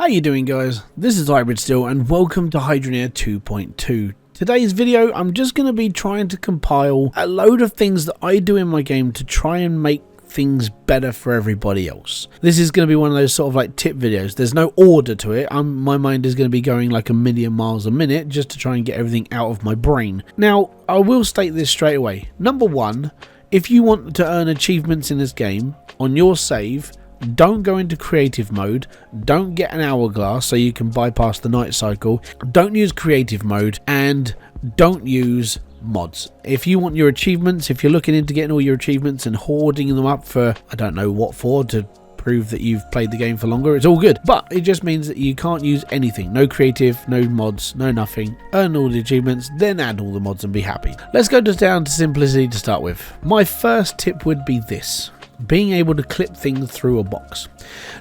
How you doing, guys? This is Hybridsteel and welcome to Hydroneer 2.2. Today's video I'm just going to be trying to compile a load of things that I do in my game to try and make things better for everybody else. This is going to be one of those sort of like tip videos. There's no order to it. My mind is going to be going like a million miles a minute just to try and get everything out of my brain. Now, I will state this straight away. Number one, if you want to earn achievements in this game on your save, don't go into creative mode, don't get an hourglass so you can bypass the night cycle, don't use creative mode, and don't use mods. If you want your achievements, if you're looking into getting all your achievements and hoarding them up for I don't know what for, to prove that you've played the game for longer, it's all good, but it just means that you can't use anything. No creative, no mods, no nothing. Earn all the achievements, then add all the mods and be happy. Let's go just down to simplicity to start with. My first tip would be this: being able to clip things through a box.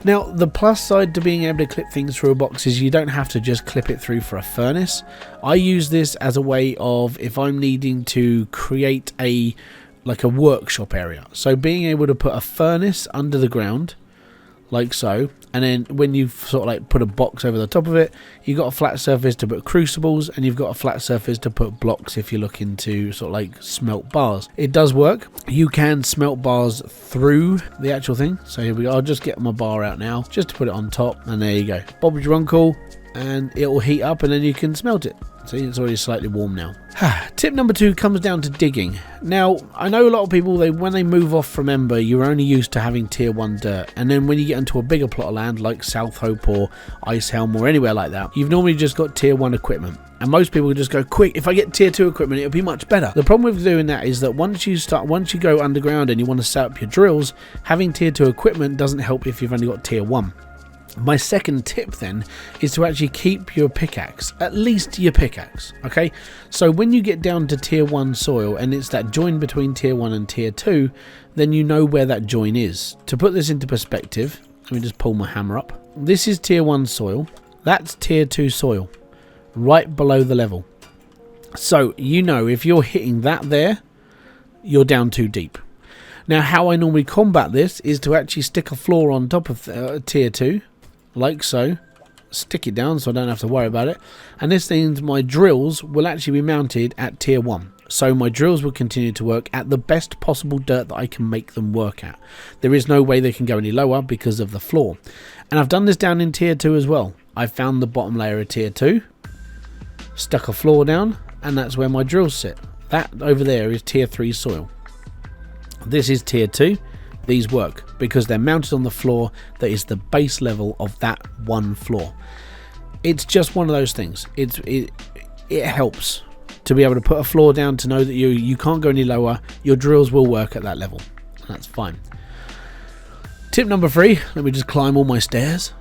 Now, the plus side to being able to clip things through a box is you don't have to just clip it through for a furnace. I use this as a way of if I'm needing to create a workshop area. So being able to put a furnace under the ground like so, and then when you sort of like put a box over the top of it, you've got a flat surface to put crucibles, and you've got a flat surface to put blocks if you're looking to sort of like smelt bars. It does work. You can smelt bars through the actual thing. So here we go. I'll just get my bar out now just to put it on top, and there you go. Bob's your uncle, and it will heat up and then you can smelt it. See, it's already slightly warm now. Tip number 2 comes down to digging. Now, I know a lot of people, when they move off from Ember, you're only used to having tier 1 dirt, and then when you get into a bigger plot of land like South Hope or Ice Helm or anywhere like that, you've normally just got tier 1 equipment. And most people just go, quick, if I get tier 2 equipment, it'll be much better. The problem with doing that is that once you go underground and you want to set up your drills, having tier 2 equipment doesn't help if you've only got tier 1. My second tip then is to actually keep your pickaxe, at least your pickaxe, okay? So when you get down to tier 1 soil and it's that join between tier 1 and tier 2, then you know where that join is. To put this into perspective, let me just pull my hammer up. This is tier 1 soil, that's tier 2 soil, right below the level. So you know if you're hitting that there, you're down too deep. Now how I normally combat this is to actually stick a floor on top of tier 2, like so, stick it down so I don't have to worry about it, and this means my drills will actually be mounted at tier 1, so my drills will continue to work at the best possible dirt that I can make them work at. There is no way they can go any lower because of the floor, and I've done this down in tier 2 as well. I found the bottom layer of tier 2, stuck a floor down, and that's where my drills sit. That over there is tier 3 soil. This is tier 2. These work because they're mounted on the floor that is the base level of that one floor. It's just one of those things. It helps to be able to put a floor down to know that you can't go any lower. Your drills will work at that level. That's fine. Tip number 3. Let me just climb all my stairs.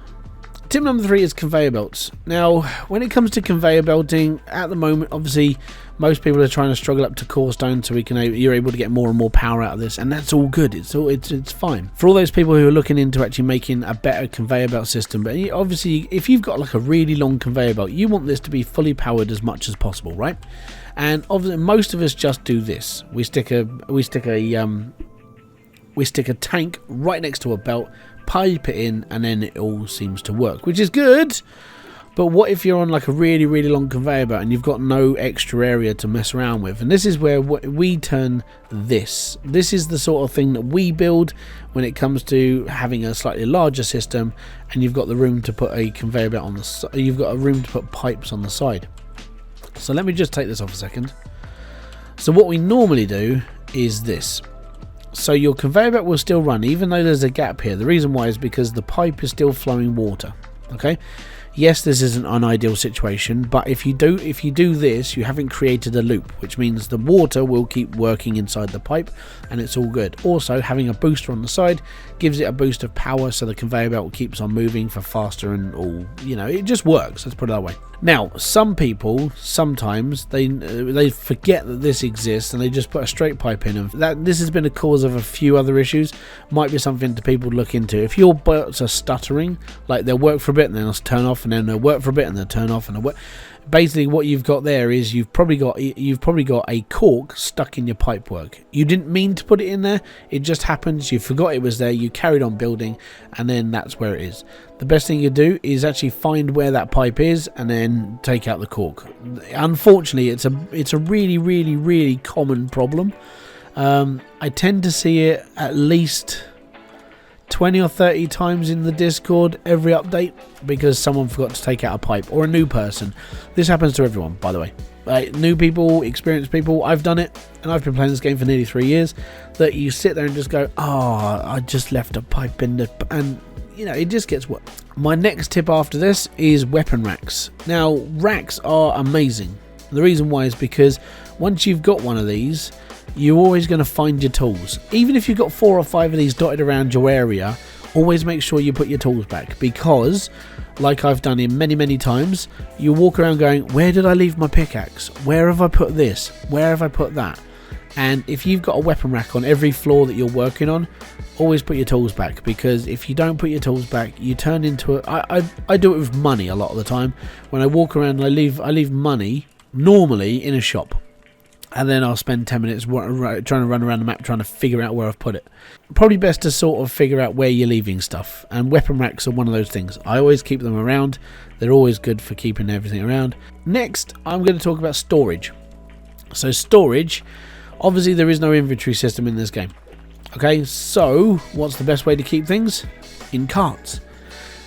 Tip number 3 is conveyor belts. Now, when it comes to conveyor belting, at the moment, obviously, most people are trying to struggle up to core stone so you're able to get more and more power out of this, and that's all good. It's fine. For all those people who are looking into actually making a better conveyor belt system, but obviously, if you've got like a really long conveyor belt, you want this to be fully powered as much as possible, right? And obviously, most of us just do this. We stick a tank right next to a belt, pipe it in, and then it all seems to work, which is good. But what if you're on like a really, really long conveyor belt and you've got no extra area to mess around with? And this is where we turn this. This is the sort of thing that we build when it comes to having a slightly larger system, and you've got the room to put a conveyor belt on the side. You've got a room to put pipes on the side. So let me just take this off a second. So what we normally do is this. So your conveyor belt will still run even though there's a gap here. The reason why is because the pipe is still flowing water. Okay. Yes, this isn't an ideal situation, but if you do this, you haven't created a loop, which means the water will keep working inside the pipe and it's all good. Also, having a booster on the side gives it a boost of power, so the conveyor belt keeps on moving for faster and all, you know, it just works. Let's put it that way. Now, some people sometimes they forget that this exists and they just put a straight pipe in, and this has been a cause of a few other issues. Might be something to people to look into. If your belts are stuttering, like they'll work for a bit and then they'll turn off, off, and then they'll work for a bit, and they'll turn off, and they'll work. Basically, what you've got there is you've probably got a cork stuck in your pipework. You didn't mean to put it in there; it just happens. You forgot it was there. You carried on building, and then that's where it is. The best thing you do is actually find where that pipe is, and then take out the cork. Unfortunately, it's a really, really, really common problem. I tend to see it at least 20 or 30 times in the Discord every update, because someone forgot to take out a pipe, or a new person. This happens to everyone, by the way. New people, experienced people, I've done it, and I've been playing this game for nearly 3 years, that you sit there and just go, oh, I just left a pipe in the... and you know, it just gets worse. My next tip after this is weapon racks. Now, racks are amazing. The reason why is because once you've got one of these, you're always going to find your tools. Even if you've got 4 or 5 of these dotted around your area, always make sure you put your tools back, because like I've done in many times, you walk around going, where did I leave my pickaxe? Where have I put this? Where have I put that? And if you've got a weapon rack on every floor that you're working on, always put your tools back, because if you don't put your tools back, you turn into I do it with money a lot of the time. When I walk around, I leave money normally in a shop, and then I'll spend 10 minutes trying to run around the map trying to figure out where I've put it. Probably best to sort of figure out where you're leaving stuff, and weapon racks are one of those things. I always keep them around. They're always good for keeping everything around. Next, I'm going to talk about storage. So storage, obviously there is no inventory system in this game. Okay, so what's the best way to keep things? In carts.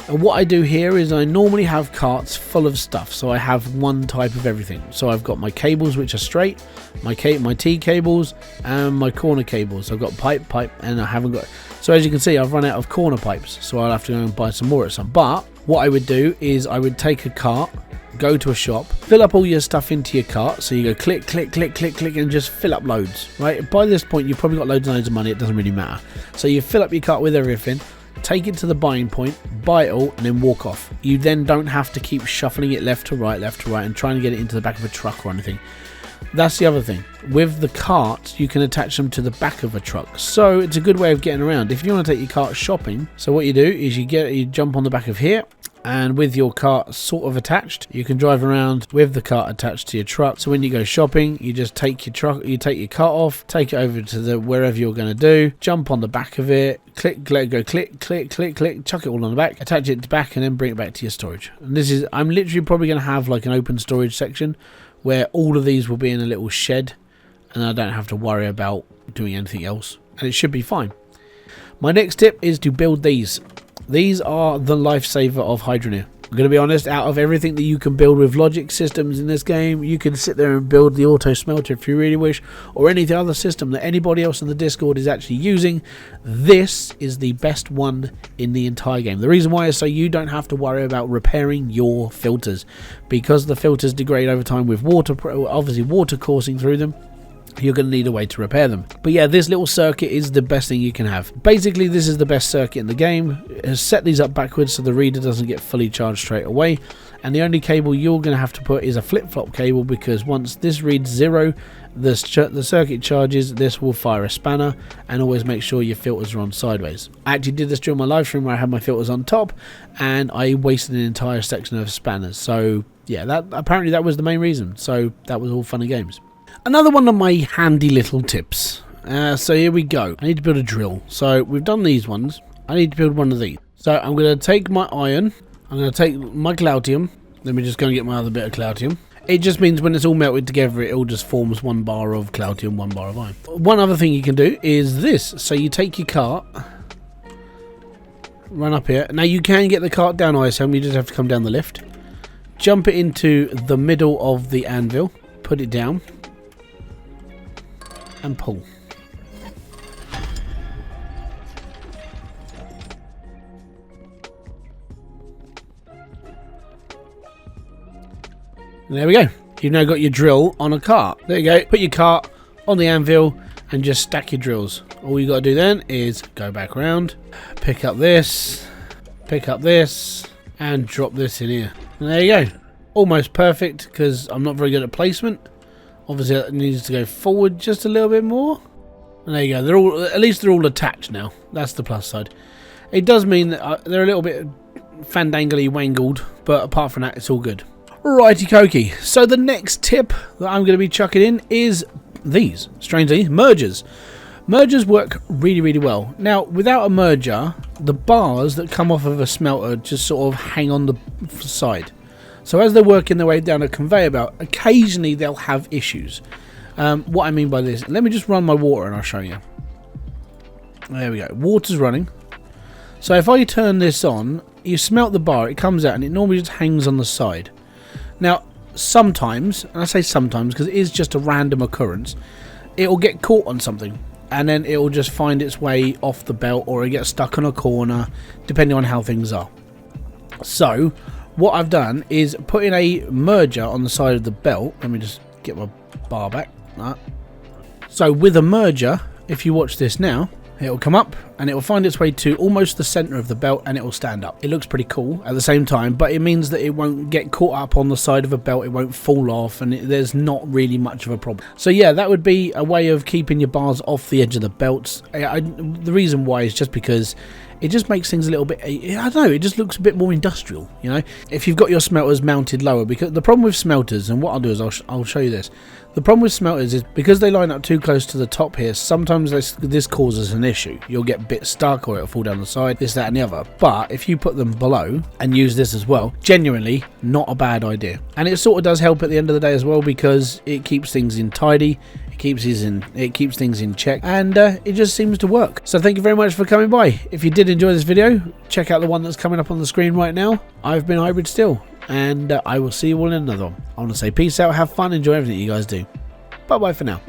And what I do here is I normally have carts full of stuff, so I have one type of everything. So I've got my cables, which are straight, my T cables, and my corner cables. I've got pipe, and I haven't got... So as you can see, I've run out of corner pipes, so I'll have to go and buy some more at some. But what I would do is I would take a cart, go to a shop, fill up all your stuff into your cart. So you go click, and just fill up loads, right? By this point, you've probably got loads and loads of money. It doesn't really matter. So you fill up your cart with everything, take it to the buying point, buy it all, and then walk off. You then don't have to keep shuffling it left to right, and trying to get it into the back of a truck or anything. That's the other thing. With the carts, you can attach them to the back of a truck, so it's a good way of getting around. If you want to take your cart shopping, so what you do is you jump on the back of here, and with your cart sort of attached, you can drive around with the cart attached to your truck. So when you go shopping, you just take your cart off, take it over to the wherever you're going to do, jump on the back of it, click, chuck it all on the back, attach it to the back, and then bring it back to your storage. And this is, I'm literally probably going to have like an open storage section where all of these will be in a little shed, and I don't have to worry about doing anything else, and it should be fine. My next tip is to build these. These are the lifesaver of hydroneer. I'm going to be honest, out of everything that you can build with logic systems in this game, you can sit there and build the auto smelter if you really wish, or any other system that anybody else in the Discord is actually using. This is the best one in the entire game. The reason why is so you don't have to worry about repairing your filters, because the filters degrade over time with water, obviously water coursing through them. You're going to need a way to repair them. But yeah, this little circuit is the best thing you can have. Basically, this is the best circuit in the game. Set these up backwards so the reader doesn't get fully charged straight away. And the only cable you're going to have to put is a flip-flop cable, because once this reads 0, the circuit charges, this will fire a spanner. And always make sure your filters are on sideways. I actually did this during my live stream where I had my filters on top, and I wasted an entire section of spanners. So yeah, apparently that was the main reason. So that was all fun and games. Another one of my handy little tips. So here we go. I need to build a drill. So we've done these ones. I need to build one of these. So I'm going to take my iron. I'm going to take my cloutium. Let me just go and get my other bit of cloutium. It just means when it's all melted together, it all just forms 1 bar of cloutium, 1 bar of iron. One other thing you can do is this. So you take your cart, run up here. Now you can get the cart down ISM. You just have to come down the lift. Jump it into the middle of the anvil. Put it down. And pull. There we go. You've now got your drill on a cart. There you go. Put your cart on the anvil and just stack your drills. All you got to do then is go back around, pick up this, and drop this in here. And there you go. Almost perfect, because I'm not very good at placement. Obviously, it needs to go forward just a little bit more. And there you go. They're all, at least they're all attached now. That's the plus side. It does mean that they're a little bit fandangly wangled, but apart from that, it's all good. Righty Koki. So the next tip that I'm going to be chucking in is these, strangely, mergers. Mergers work really, really well. Now, without a merger, the bars that come off of a smelter just sort of hang on the side. So as they're working their way down a conveyor belt, occasionally they'll have issues. What I mean by this, let me just run my water and I'll show you. There we go, water's running. So if I turn this on, you smelt the bar, it comes out and it normally just hangs on the side. Now, sometimes, and I say sometimes because it is just a random occurrence, it will get caught on something. And then it will just find its way off the belt, or it gets stuck on a corner, depending on how things are. So, what I've done is put in a merger on the side of the belt. Let me just get my bar back. So, with a merger, if you watch this now, it will come up and it will find its way to almost the center of the belt and it will stand up. It looks pretty cool at the same time, but it means that it won't get caught up on the side of a belt, it won't fall off, and there's not really much of a problem. So yeah, that would be a way of keeping your bars off the edge of the belts. The reason why is just because it just makes things a little bit, I don't know, it just looks a bit more industrial, you know, if you've got your smelters mounted lower. Because the problem with smelters, and what I'll do is I'll show you this. The problem with smelters is because they line up too close to the top here, sometimes this causes an issue. You'll get a bit stuck or it'll fall down the side, this, that and the other. But if you put them below and use this as well, genuinely not a bad idea. And it sort of does help at the end of the day as well, because it keeps things in tidy, it keeps things in check, and it just seems to work. So thank you very much for coming by. If you did enjoy this video, check out the one that's coming up on the screen right now. I've been Hybridsteel, and I will see you all in another one. I want to say peace out, have fun, enjoy everything you guys do. Bye bye for now.